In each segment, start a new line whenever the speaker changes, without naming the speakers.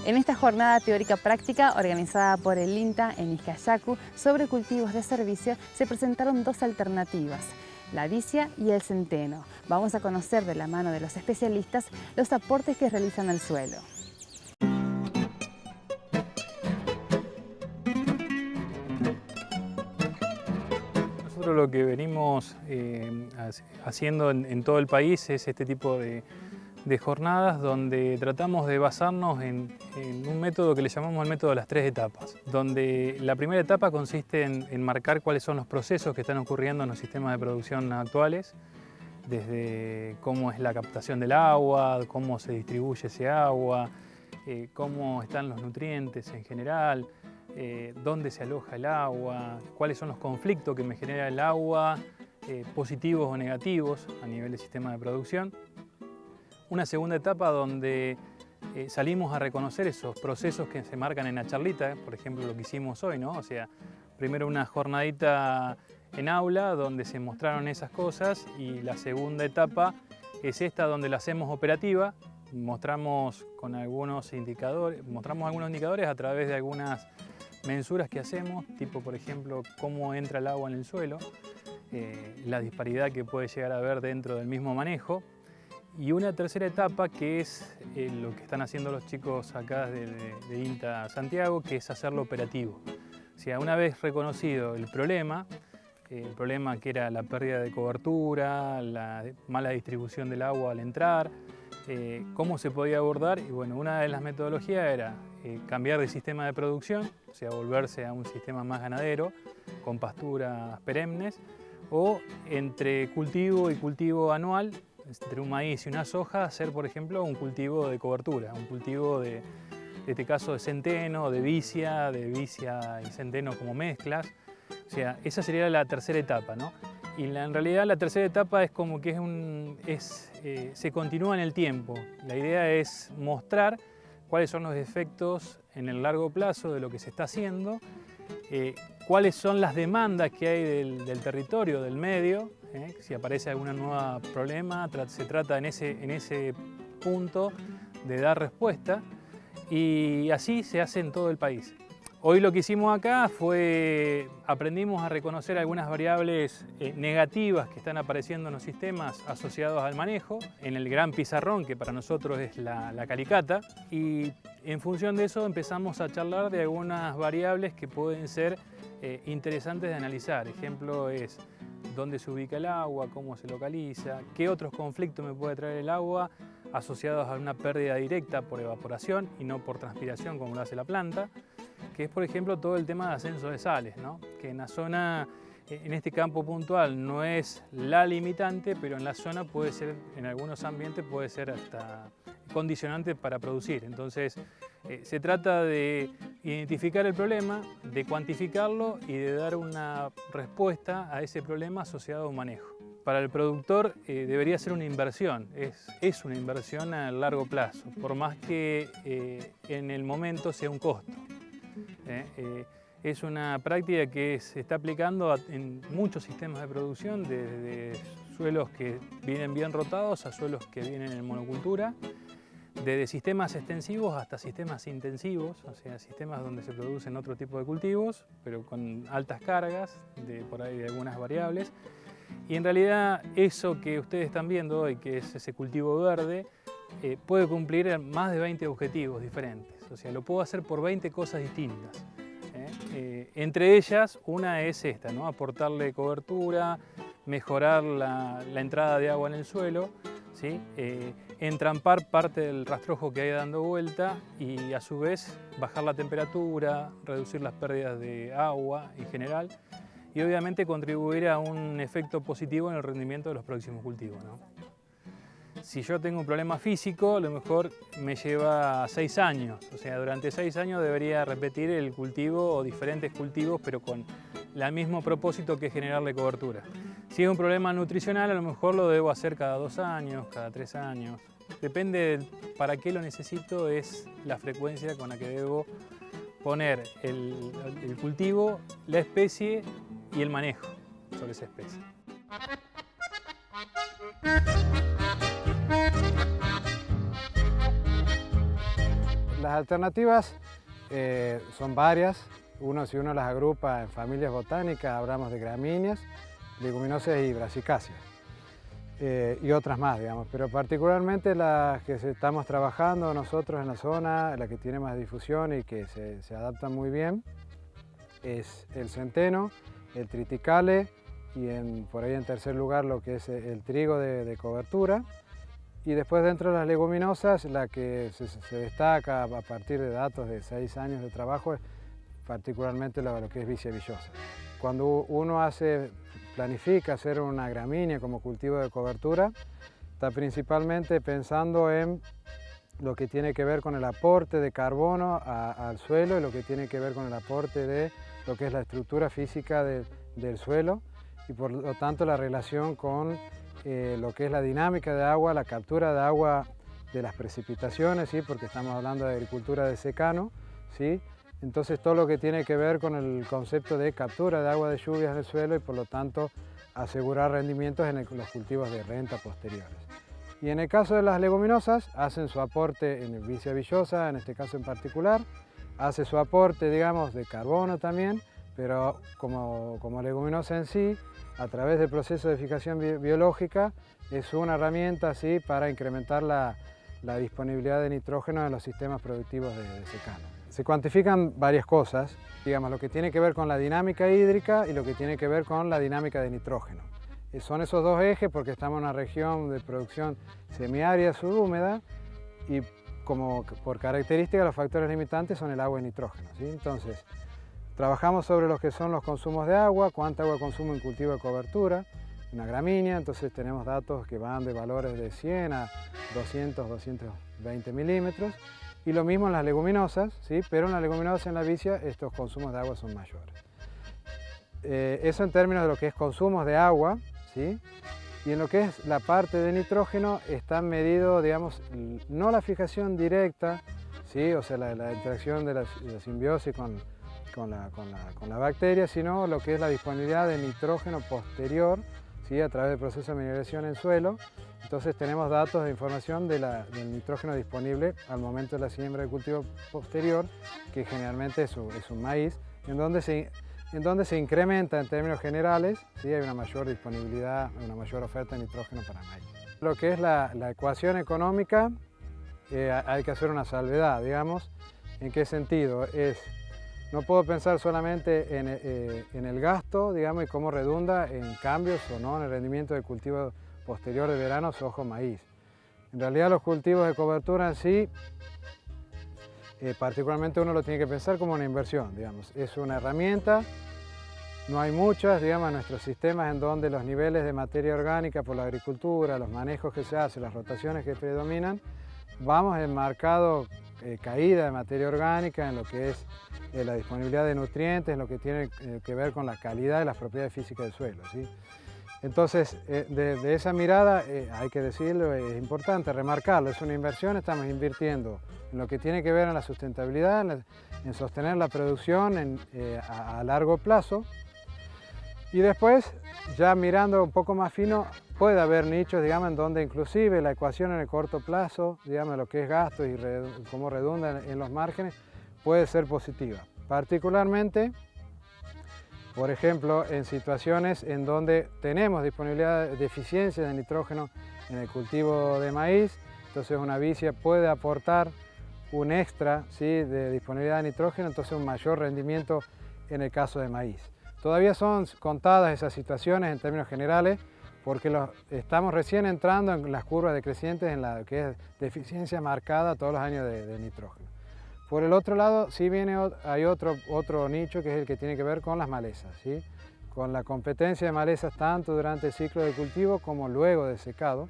En esta jornada teórica práctica organizada por el INTA en Izcallacu sobre cultivos de servicio se presentaron dos alternativas, la vicia y el centeno. Vamos a conocer de la mano de los especialistas los aportes que realizan al suelo.
Nosotros lo que venimos haciendo en todo el país es este tipo de jornadas donde tratamos de basarnos en un método que le llamamos el método de las 3 etapas, donde la primera etapa consiste en marcar cuáles son los procesos que están ocurriendo en los sistemas de producción actuales, desde cómo es la captación del agua, cómo se distribuye ese agua, cómo están los nutrientes en general, dónde se aloja el agua, cuáles son los conflictos que me genera el agua, positivos o negativos a nivel del sistema de producción. Una segunda etapa donde salimos a reconocer esos procesos que se marcan en la charlita, por ejemplo lo que hicimos hoy, ¿no? O sea, primero una jornadita en aula donde se mostraron esas cosas y la segunda etapa es esta donde la hacemos operativa, mostramos algunos indicadores a través de algunas mensuras que hacemos, tipo por ejemplo cómo entra el agua en el suelo, la disparidad que puede llegar a haber dentro del mismo manejo. Y una tercera etapa que es lo que están haciendo los chicos acá de INTA Santiago, que es hacerlo operativo. O sea, una vez reconocido el problema que era la pérdida de cobertura, la mala distribución del agua al entrar, cómo se podía abordar, y bueno, una de las metodologías era cambiar de sistema de producción, o sea, volverse a un sistema más ganadero, con pasturas perennes, o entre cultivo y cultivo anual, entre un maíz y una soja, hacer, por ejemplo, un cultivo de cobertura, un cultivo en este caso de centeno, de vicia y centeno como mezclas. O sea, esa sería la tercera etapa, ¿no? Y en realidad la tercera etapa es como que se continúa en el tiempo. La idea es mostrar cuáles son los efectos en el largo plazo de lo que se está haciendo, cuáles son las demandas que hay del territorio, del medio. Si aparece algún nuevo problema, se trata en ese punto de dar respuesta, y así se hace en todo el país. Hoy lo que hicimos acá aprendimos a reconocer algunas variables negativas que están apareciendo en los sistemas asociados al manejo, en el gran pizarrón que para nosotros es la calicata, y en función de eso empezamos a charlar de algunas variables que pueden ser interesantes de analizar. Ejemplo es dónde se ubica el agua, cómo se localiza, qué otros conflictos me puede traer el agua asociados a una pérdida directa por evaporación y no por transpiración como lo hace la planta, que es por ejemplo todo el tema de ascenso de sales, ¿no? Que en la zona, en este campo puntual no es la limitante, pero en la zona puede ser, en algunos ambientes puede ser hasta condicionante para producir. Entonces se trata de identificar el problema, de cuantificarlo y de dar una respuesta a ese problema asociado a un manejo. Para el productor debería ser una inversión, es una inversión a largo plazo, por más que en el momento sea un costo. Es una práctica que se está aplicando en muchos sistemas de producción, desde suelos que vienen bien rotados a suelos que vienen en monocultura, desde sistemas extensivos hasta sistemas intensivos, o sea, sistemas donde se producen otro tipo de cultivos, pero con altas cargas, por ahí de algunas variables. Y en realidad eso que ustedes están viendo hoy, que es ese cultivo verde, puede cumplir más de 20 objetivos diferentes. O sea, lo puedo hacer por 20 cosas distintas. Entre ellas, una es esta, ¿no? Aportarle cobertura, mejorar la entrada de agua en el suelo, ¿sí? Entrampar parte del rastrojo que hay dando vuelta y a su vez bajar la temperatura, reducir las pérdidas de agua en general y obviamente contribuir a un efecto positivo en el rendimiento de los próximos cultivos, ¿no? Si yo tengo un problema físico, a lo mejor me lleva 6 años, o sea, durante 6 años debería repetir el cultivo o diferentes cultivos, pero con el mismo propósito que es generarle cobertura. Si es un problema nutricional, a lo mejor lo debo hacer cada 2 años, cada 3 años. Depende de para qué lo necesito, es la frecuencia con la que debo poner el cultivo, la especie y el manejo sobre esa especie.
las alternativas son varias. Si uno las agrupa en familias botánicas, hablamos de gramíneas, leguminosas y brasicáceas. Y otras más, digamos, pero particularmente las que estamos trabajando nosotros en la zona, la que tiene más difusión y que se adaptan muy bien, es el centeno, el triticale y por ahí en tercer lugar lo que es el trigo de cobertura. Y después dentro de las leguminosas, la que se destaca a partir de datos de 6 años de trabajo es particularmente lo que es vicia villosa. Cuando uno planifica hacer una gramínea como cultivo de cobertura, está principalmente pensando en lo que tiene que ver con el aporte de carbono al suelo y lo que tiene que ver con el aporte de lo que es la estructura física del suelo y por lo tanto la relación con lo que es la dinámica de agua, la captura de agua de las precipitaciones, ¿sí? Porque estamos hablando de agricultura de secano, ¿sí? Entonces todo lo que tiene que ver con el concepto de captura de agua de lluvias del suelo y por lo tanto asegurar rendimientos en los cultivos de renta posteriores. Y en el caso de las leguminosas hacen su aporte en vicia villosa, en este caso en particular, hace su aporte, digamos, de carbono también, pero como leguminosa en sí, a través del proceso de fijación biológica, es una herramienta ¿sí? Para incrementar la disponibilidad de nitrógeno en los sistemas productivos de secano. Se cuantifican varias cosas, digamos, lo que tiene que ver con la dinámica hídrica y lo que tiene que ver con la dinámica de nitrógeno. Son esos dos ejes porque estamos en una región de producción semiárida subhúmeda y como por característica los factores limitantes son el agua y nitrógeno, ¿sí? Entonces, trabajamos sobre lo que son los consumos de agua, cuánta agua consume un cultivo de cobertura, una gramínea, entonces tenemos datos que van de valores de 100 a 200, 220 milímetros. Y lo mismo en las leguminosas, ¿sí? Pero en las leguminosas en la vicia estos consumos de agua son mayores. Eso en términos de lo que es consumos de agua, ¿sí? Y en lo que es la parte de nitrógeno están medidos, digamos, no la fijación directa, ¿sí? O sea, la interacción de la simbiosis con la bacteria, sino lo que es la disponibilidad de nitrógeno posterior, ¿sí? A través del proceso de mineralización en suelo. Entonces tenemos datos de información del nitrógeno disponible al momento de la siembra de cultivo posterior, que generalmente es un maíz, en donde se incrementa en términos generales, ¿sí? Hay una mayor disponibilidad, una mayor oferta de nitrógeno para maíz. Lo que es la ecuación económica, hay que hacer una salvedad, digamos. ¿En qué sentido? No puedo pensar solamente en el gasto, digamos, y cómo redunda en cambios o no en el rendimiento del cultivo posterior de verano, soja o maíz. En realidad los cultivos de cobertura en sí, particularmente uno lo tiene que pensar como una inversión, digamos. Es una herramienta, no hay muchas, digamos, en nuestros sistemas en donde los niveles de materia orgánica por la agricultura, los manejos que se hacen, las rotaciones que predominan, vamos en marcado caída de materia orgánica en lo que es la disponibilidad de nutrientes, en lo que tiene que ver con la calidad y las propiedades físicas del suelo, ¿sí? Entonces, de esa mirada, hay que decirlo, es importante remarcarlo, es una inversión, estamos invirtiendo en lo que tiene que ver en la sustentabilidad, en sostener la producción a largo plazo. Y después, ya mirando un poco más fino, puede haber nichos, digamos, en donde inclusive la ecuación en el corto plazo, digamos, lo que es gasto y cómo redunda en los márgenes, puede ser positiva. Particularmente, por ejemplo, en situaciones en donde tenemos disponibilidad de deficiencia de nitrógeno en el cultivo de maíz, entonces una vicia puede aportar un extra, ¿sí? De disponibilidad de nitrógeno, entonces un mayor rendimiento en el caso de maíz. Todavía son contadas esas situaciones en términos generales porque estamos recién entrando en las curvas decrecientes en la que es deficiencia marcada todos los años de nitrógeno. Por el otro lado, sí hay otro nicho que es el que tiene que ver con las malezas, ¿sí? Con la competencia de malezas tanto durante el ciclo de cultivo como luego de secado.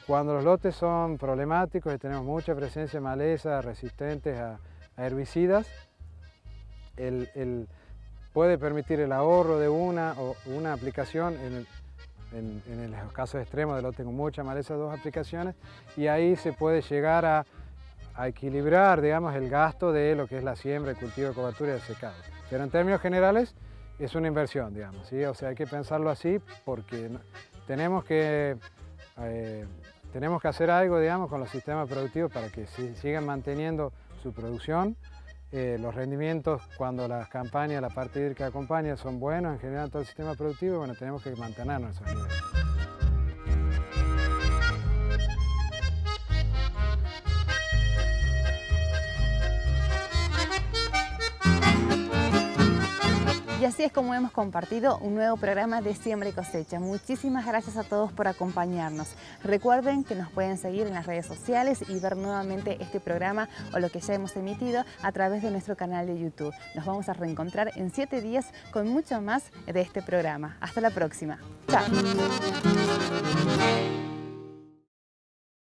Cuando los lotes son problemáticos y tenemos mucha presencia de malezas resistentes a herbicidas, puede permitir el ahorro de una aplicación, en los casos extremos de lotes con mucha maleza, 2 aplicaciones, y ahí se puede llegar a equilibrar, digamos, el gasto de lo que es la siembra, el cultivo de cobertura y el secado. Pero en términos generales es una inversión, digamos, ¿sí? O sea, hay que pensarlo así porque tenemos que hacer algo, digamos, con los sistemas productivos para que sigan manteniendo su producción. Los rendimientos cuando las campañas, la parte hídrica acompaña, son buenos en general todo el sistema productivo y bueno, tenemos que mantenernos esos niveles.
Y así es como hemos compartido un nuevo programa de Siembra y Cosecha. Muchísimas gracias a todos por acompañarnos. Recuerden que nos pueden seguir en las redes sociales y ver nuevamente este programa o lo que ya hemos emitido a través de nuestro canal de YouTube. Nos vamos a reencontrar en 7 días con mucho más de este programa. Hasta la próxima. Chao.